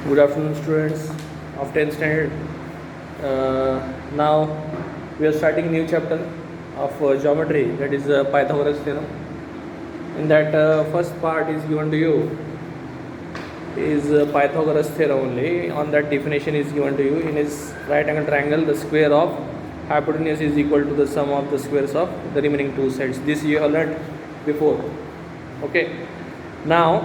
Good afternoon, students of 10th standard. Now we are starting new chapter of geometry, that is Pythagoras theorem. In that first part is given to you is Pythagoras theorem only. On that definition is given to you. In his right angle triangle, the square of hypotenuse is equal to the sum of the squares of the remaining two sides. This you have learnt before. Okay. Now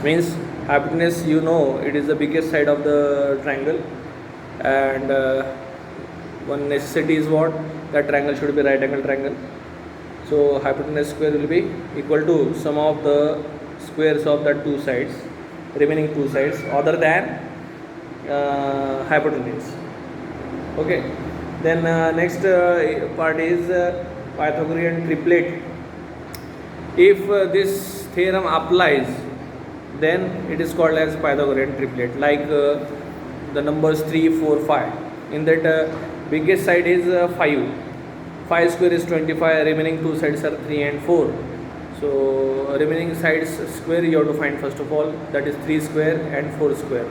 means hypotenuse, you know, it is the biggest side of the triangle, and one necessity is what, that triangle should be right angle triangle. So hypotenuse square will be equal to sum of the squares of the two sides, remaining two sides other than hypotenuse. Okay. Then next part is Pythagorean triplet. If this theorem applies, then it is called as Pythagorean triplet, like the numbers 3, 4, 5. In that biggest side is 5. 5 square is 25, remaining two sides are 3 and 4. So remaining sides square you have to find first of all, that is 3 square and 4 square.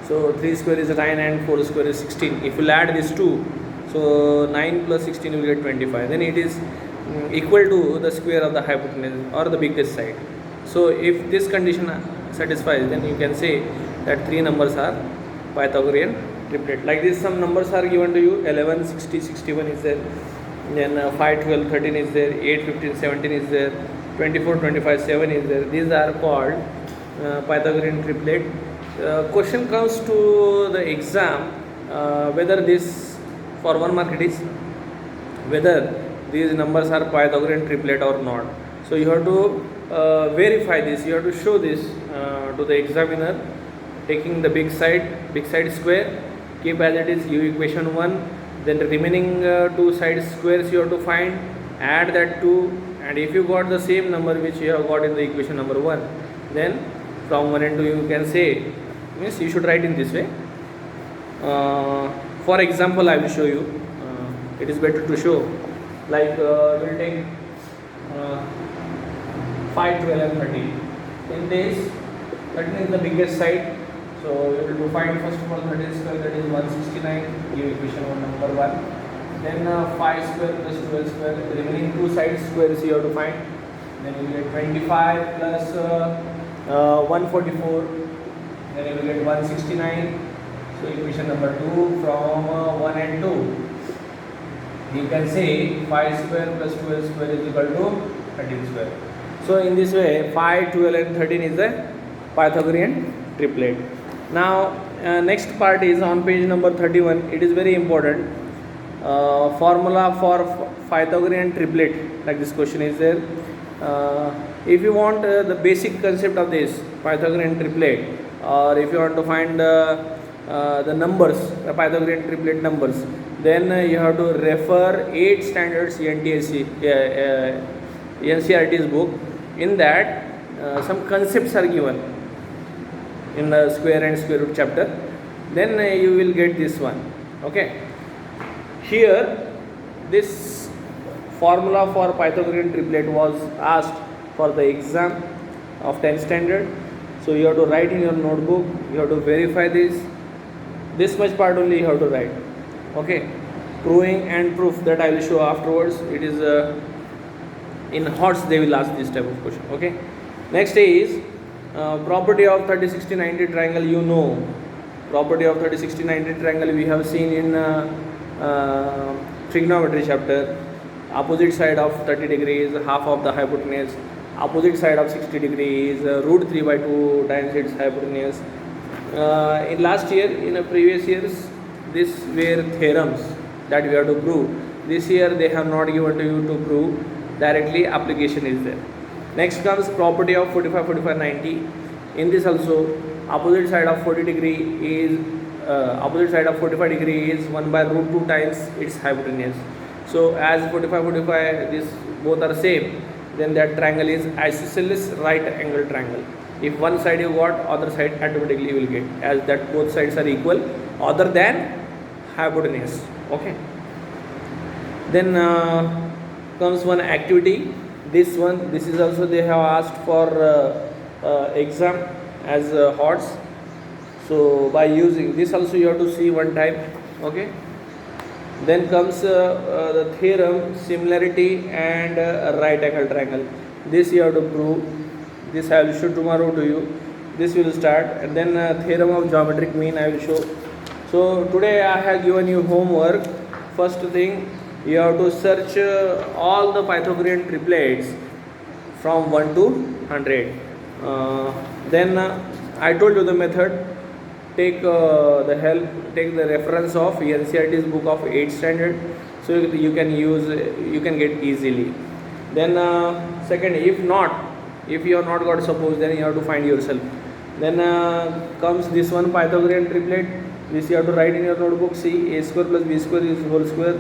So 3 square is 9 and 4 square is 16. If you add these two, so 9 plus 16 will get 25. Then it is equal to the square of the hypotenuse or the biggest side. So if this condition satisfies, then you can say that three numbers are Pythagorean triplet. Like this, some numbers are given to you: 11, 60, 61 is there, then 5, 12, 13 is there, 8, 15, 17 is there, 24, 25, 7 is there. These are called Pythagorean triplet. Question comes to the exam, whether this, for 1 mark it is, whether these numbers are Pythagorean triplet or not. So you have to verify this, you have to show this to the examiner, taking the big side square, keep as it is u equation 1, then the remaining two side squares you have to find, add that 2, and if you got the same number which you have got in the equation number 1, then from 1 and 2 you can say, means you should write in this way. For example, I will show you, it is better to show, like we'll take 5, 12 and 13. In this, 13 is the biggest side, so you will find first of all 13 square, that is 169, give equation 1 number 1. Then 5 square plus 12 square, the remaining two sides squares you have to find. Then you will get 25 plus 144, then you will get 169. So equation number 2 from 1 and 2. You can say 5 square plus 12 square is equal to 13 square. So in this way, 5, 12 and 13 is the Pythagorean triplet. Now next part is on page number 31. It is very important. Formula for Pythagorean triplet, like this question is there. If you want the basic concept of this Pythagorean triplet, or if you want to find the numbers, the Pythagorean triplet numbers, then you have to refer 8 standards NCERT's book. In that some concepts are given in the square and square root chapter. Then you will get this one. Okay. Here this formula for Pythagorean triplet was asked for the exam of 10th standard. So you have to write in your notebook, you have to verify this much part only you have to write. Okay. Proving and proof, that I will show afterwards. It is in HOTS they will ask this type of question. Okay. Next is property of 30, 60, 90 triangle. You know, property of 30, 60, 90 triangle we have seen in trigonometry chapter. Opposite side of 30 degrees, half of the hypotenuse. Opposite side of 60 degrees, root 3 by 2 times its hypotenuse. In last year, in previous years, these were theorems that we have to prove. This year they have not given to you to prove, directly application is there. Next comes property of 45, 45, 90. In this also, opposite side of 40 degree is opposite side of 45 degree is 1 by root 2 times its hypotenuse. So as 45, 45, this both are same, then that triangle is isosceles right angle triangle. If one side you got, other side automatically you will get, as that both sides are equal other than hypotenuse. Okay. Then comes one activity. This is also they have asked for exam, as hordes. So by using this also you have to see one time. Okay, then comes the theorem similarity and right angle triangle. This you have to prove. This I will show tomorrow to you. This will start, and then theorem of geometric mean I will show. So today I have given you homework. First thing, you have to search all the Pythagorean triplets from 1 to 100. Then I told you the method. Take take the reference of NCERT's book of 8th standard, so you can use, you can get easily. Then second, if you have not got, suppose, then you have to find yourself. Then comes this one, Pythagorean triplet. This you have to write in your notebook. See, a square plus b square is whole square.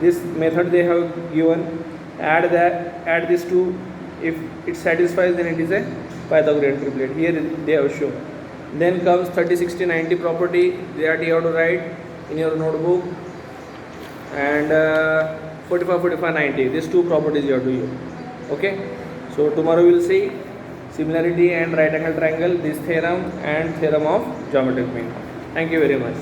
This method they have given. Add these two. If it satisfies, then it is a Pythagorean triplet. Here they have shown. Then comes 30, 60, 90 property, that you have to write in your notebook. And 45, 45, 90, these two properties you have to use. Okay, so tomorrow we will see similarity and right angle triangle, this theorem and theorem of geometric mean. Thank you very much.